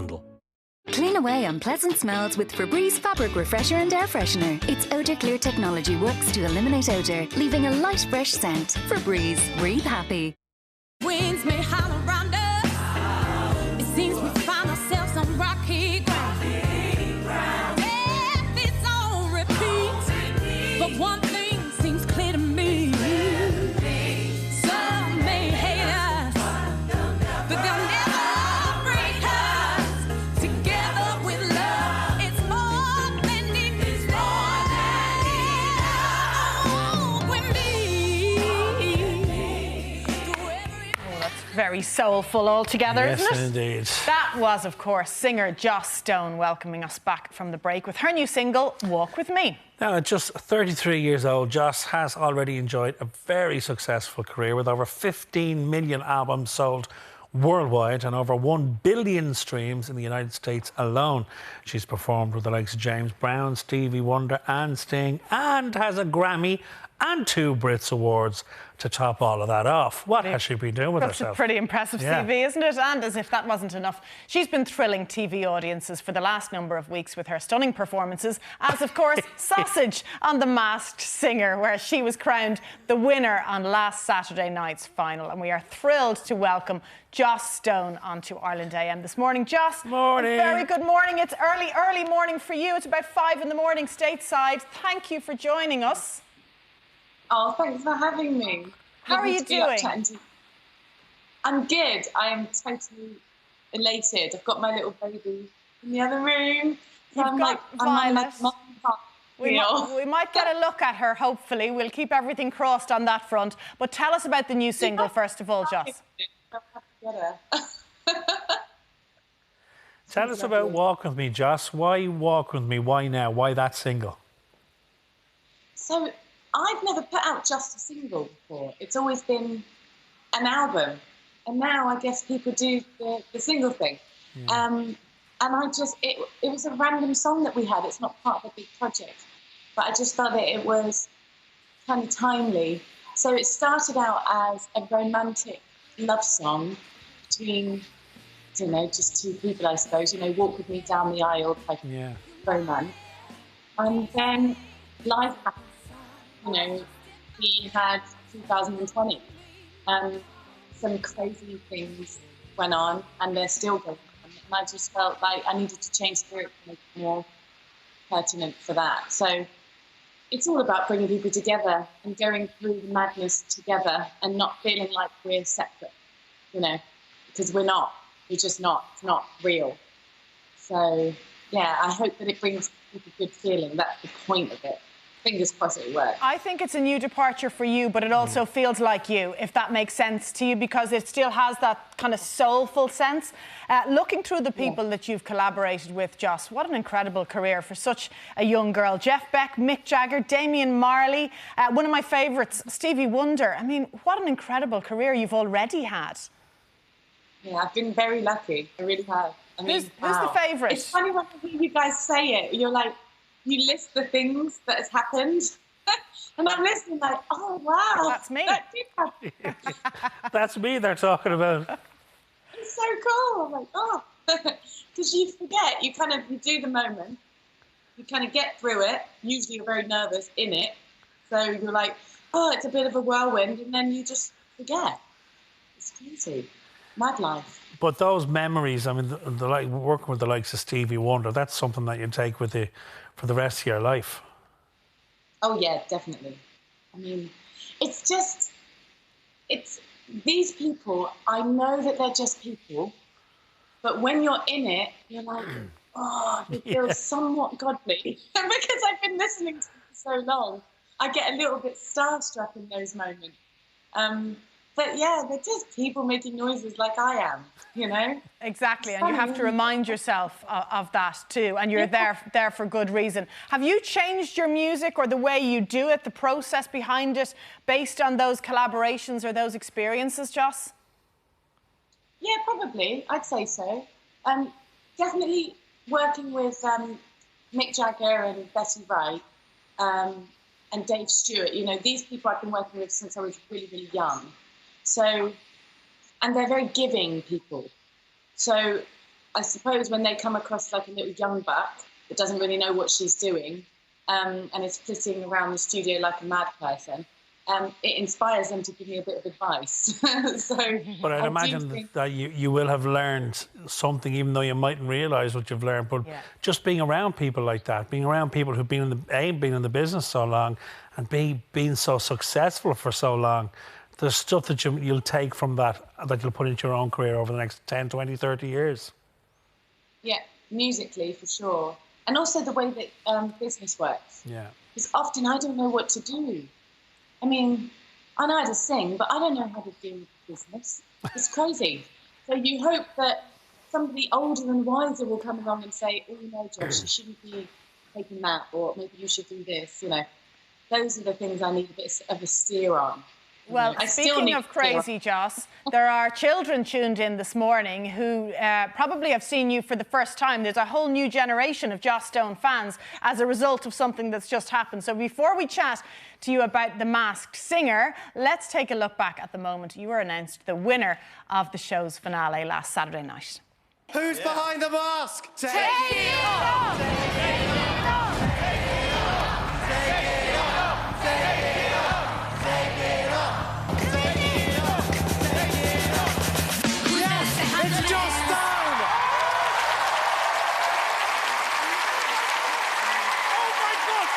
bundle. Clean away unpleasant smells with Febreze Fabric Refresher and Air Freshener. Its odor clear technology works to eliminate odor, leaving a light, fresh scent. Febreze, breathe happy. Winds may howl around us. It seems we find ourselves on rocky ground. Death is on repeat, but one thing seems clear to me. Some may hate us, but they'll never break us. Together with love, it's more than it Very soulful altogether, yes, isn't it? Indeed. That was, of course, singer Joss Stone welcoming us back from the break with her new single, Walk With Me. Now, at just 33 years old, Joss has already enjoyed a very successful career with over 15 million albums sold worldwide and over 1 billion streams in the United States alone. She's performed with the likes of James Brown, Stevie Wonder and Sting, and has a Grammy and 2 Brits Awards to top all of that off. What has she been doing with That's herself? a pretty impressive CV, isn't it? And as if that wasn't enough, she's been thrilling TV audiences for the last number of weeks with her stunning performances, as of course Sausage on The Masked Singer, where she was crowned the winner on last Saturday night's final. And we are thrilled to welcome Joss Stone onto Ireland AM this morning. Joss, morning. Very good morning. It's early morning for you. It's about 5 in the morning stateside. Thank you for joining us. Oh, thanks for having me. How are you doing? I'm good. I am totally elated. I've got my little baby in the other room. So You've got Violet. We might get a look at her, hopefully. We'll keep everything crossed on that front. But tell us about the new single, first of all, Joss. Tell us about Walk With Me, Joss. Why Walk With Me? Why now? Why that single? So I've never put out just a single before. It's always been an album. And now I guess people do the single thing. Yeah. And it was a random song that we had. It's not part of a big project. But I just felt that it was kind of timely. So it started out as a romantic love song between, I don't know, just 2 people, I suppose. You know, walk with me down the aisle type of romance. And then life happened. You know, we had 2020 and some crazy things went on and they're still going on. And I just felt like I needed to change the lyrics to make it more pertinent for that. So it's all about bringing people together and going through the madness together and not feeling like we're separate, you know, because we're not. We're just not. It's not real. So, yeah, I hope that it brings people good feeling. That's the point of it. Fingers crossed it works. I think it's a new departure for you, but it also feels like you, if that makes sense to you, because it still has that kind of soulful sense. Looking through the people that you've collaborated with, Joss, what an incredible career for such a young girl. Jeff Beck, Mick Jagger, Damian Marley, one of my favourites, Stevie Wonder. I mean, what an incredible career you've already had. Yeah, I've been very lucky. I really have. I mean, who's the favourite? It's funny when I hear you guys say it. You're like, you list the things that has happened, and I'm listening like, oh, wow. That's me. That's me they're talking about. It's so cool. I'm like, oh. Because you forget. You do the moment. You kind of get through it. Usually you're very nervous in it. So you're like, oh, it's a bit of a whirlwind, and then you just forget. It's crazy. Mad life. But those memories, I mean, working with the likes of Stevie Wonder, that's something that you take with you for the rest of your life. Oh, yeah, definitely. I mean, it's these people, I know that they're just people, but when you're in it, you're like, oh, it feels somewhat godly. And because I've been listening to them for so long, I get a little bit starstruck in those moments. But yeah, they're just people making noises like I am, you know? Exactly, and you have to remind yourself of that too, and you're there for good reason. Have you changed your music or the way you do it, the process behind it, based on those collaborations or those experiences, Joss? Yeah, probably. I'd say so. Definitely working with Mick Jagger and Betty Wright and Dave Stewart. You know, these people I've been working with since I was really, really young. So, and they're very giving people. So I suppose when they come across like a little young buck that doesn't really know what she's doing, and is flitting around the studio like a mad person, it inspires them to give me a bit of advice. But I'd imagine that you will have learned something, even though you mightn't realise what you've learned. But just being around people like that, being around people who've been in the business so long, and being so successful for so long, there's stuff that you'll take from that you'll put into your own career over the next 10, 20, 30 years. Yeah, musically for sure. And also the way that business works. Yeah. Because often I don't know what to do. I mean, I know how to sing, but I don't know how to do business. It's crazy. So you hope that somebody older and wiser will come along and say, oh, you know, Josh, you shouldn't be taking that, or maybe you should do this, you know. Those are the things I need a bit of a steer on. Well, speaking of crazy, Joss, there are children tuned in this morning who probably have seen you for the first time. There's a whole new generation of Joss Stone fans as a result of something that's just happened. So before we chat to you about The Masked Singer, let's take a look back at the moment you were announced the winner of the show's finale last Saturday night. Who's behind the mask? Take it off! Take it off! Take it off! Take it off! Take it off! Take it off! Take it off! Take it off! Yes, it's Joss Stone! Oh my God!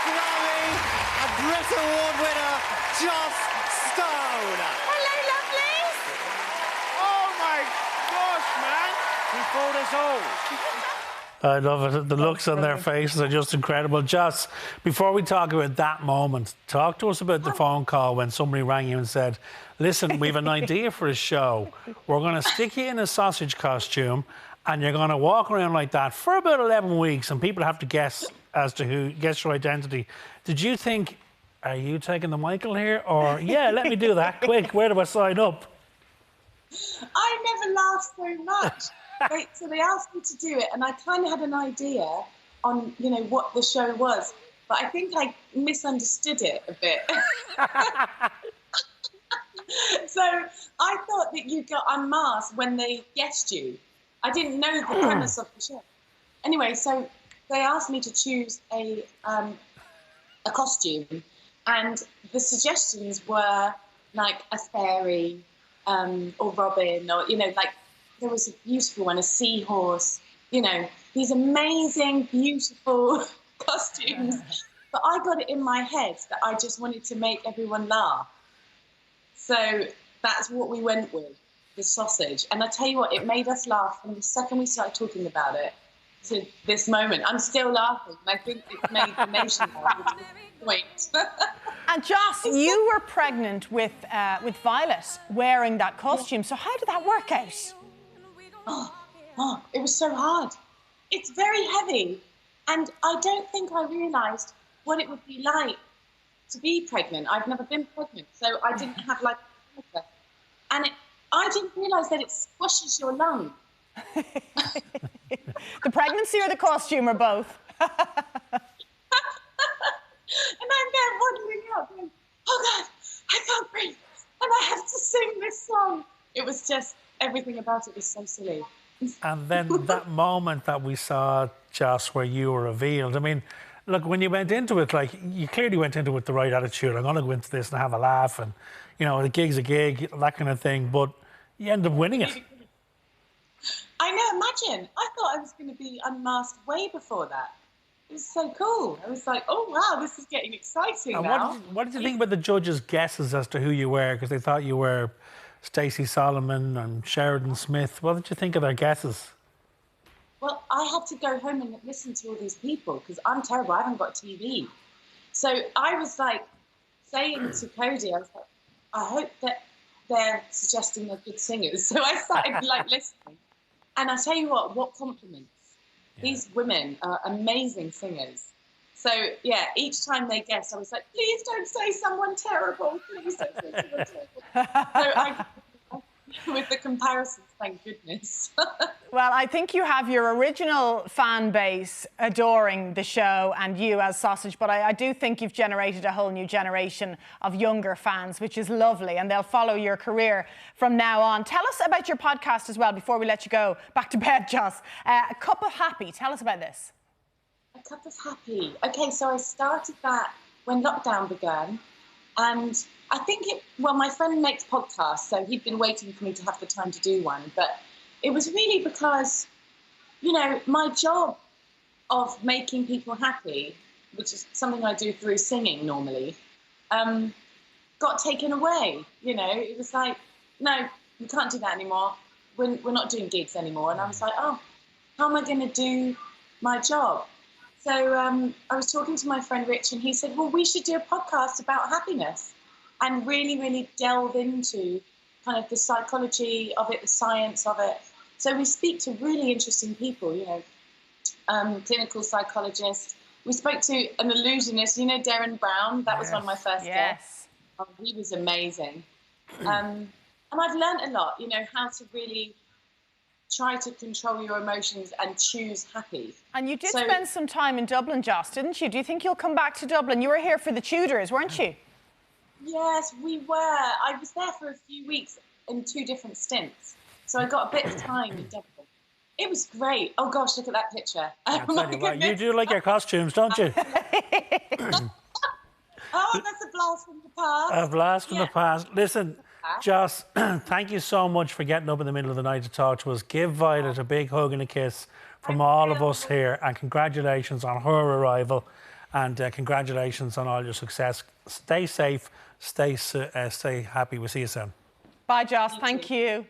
Grammy and Brit Award winner, Joss Stone! Hello, lovelies! Oh my gosh, man! He fooled us all. I love it. The looks on their faces are just incredible. Joss, before we talk about that moment, talk to us about the phone call when somebody rang you and said, listen, we have an idea for a show. We're going to stick you in a sausage costume and you're going to walk around like that for about 11 weeks and people have to guess your identity. Did you think, are you taking the Michael here? Or, yeah, let me do that. Quick, where do I sign up? I never laughed so much. So they asked me to do it, and I kind of had an idea on, you know, what the show was, but I think I misunderstood it a bit. So I thought that you got unmasked when they guessed you. I didn't know the premise of the show. Anyway, so they asked me to choose a costume, and the suggestions were like a fairy, or Robin, or, you know, like, there was a beautiful one, a seahorse, you know, these amazing, beautiful costumes. But I got it in my head that I just wanted to make everyone laugh. So that's what we went with, the sausage. And I tell you what, it made us laugh from the second we started talking about it to this moment. I'm still laughing, and I think it's made the nation laugh, which is the point. And Joss, you were pregnant with Violet wearing that costume. So how did that work out? Oh, it was so hard. It's very heavy. And I don't think I realised what it would be like to be pregnant. I've never been pregnant, so I didn't have like a and I didn't realise that it squashes your lung. The pregnancy or the costume or both? And I'm there waddling up going, oh God, I can't breathe. And I have to sing this song. It was just, everything about it was so silly. And then that moment that we saw, Joss, where you were revealed, I mean, look, when you went into it, like, you clearly went into it with the right attitude. I'm going to go into this and have a laugh and, you know, the gig's a gig, that kind of thing. But you ended up winning it. I know, imagine. I thought I was going to be unmasked way before that. It was so cool. I was like, oh, wow, this is getting exciting and now. What did you think about the judges' guesses as to who you were? Because they thought you were Stacey Solomon and Sheridan Smith. What did you think of their guesses? Well, I had to go home and listen to all these people because I'm terrible. I haven't got TV. So I was like saying to Cody, I was like, I hope that they're suggesting they're good singers. So I started like listening. And I tell you what compliments. Yeah. These women are amazing singers. So, yeah, each time they guessed, I was like, please don't say someone terrible. Please don't say someone terrible. So I with the comparisons, thank goodness. Well, I think you have your original fan base adoring the show and you as Sausage, but I do think you've generated a whole new generation of younger fans, which is lovely, and they'll follow your career from now on. Tell us about your podcast as well before we let you go back to bed, Joss. A Cup of Happy. Tell us about this. A Cup of Happy. Okay, so I started that when lockdown began, and I think my friend makes podcasts, so he'd been waiting for me to have the time to do one, but it was really because, you know, my job of making people happy, which is something I do through singing normally, got taken away. You know, it was like, no, we can't do that anymore. We're not doing gigs anymore. And I was like, oh, how am I going to do my job? So I was talking to my friend Rich, and he said, well, we should do a podcast about happiness and really, really delve into kind of the psychology of it, the science of it. So we speak to really interesting people, you know, clinical psychologists. We spoke to an illusionist, you know, Darren Brown. That was one of my first guests. Oh, he was amazing. And I've learned a lot, you know, how to really try to control your emotions and choose happy. And you did spend some time in Dublin, Joss, didn't you? Do you think you'll come back to Dublin? You were here for the Tudors, weren't you? Yes, we were. I was there for a few weeks in 2 different stints. So I got a bit of time in Dublin. It was great. Oh, gosh, look at that picture. You do like your costumes, don't you? Oh, that's a blast from the past. A blast from the past. Listen, Joss, thank you so much for getting up in the middle of the night to talk to us. Give Violet a big hug and a kiss from all of us here, and congratulations on her arrival, and congratulations on all your success. Stay safe, stay happy. We'll see you soon. Bye, Joss. Thank you.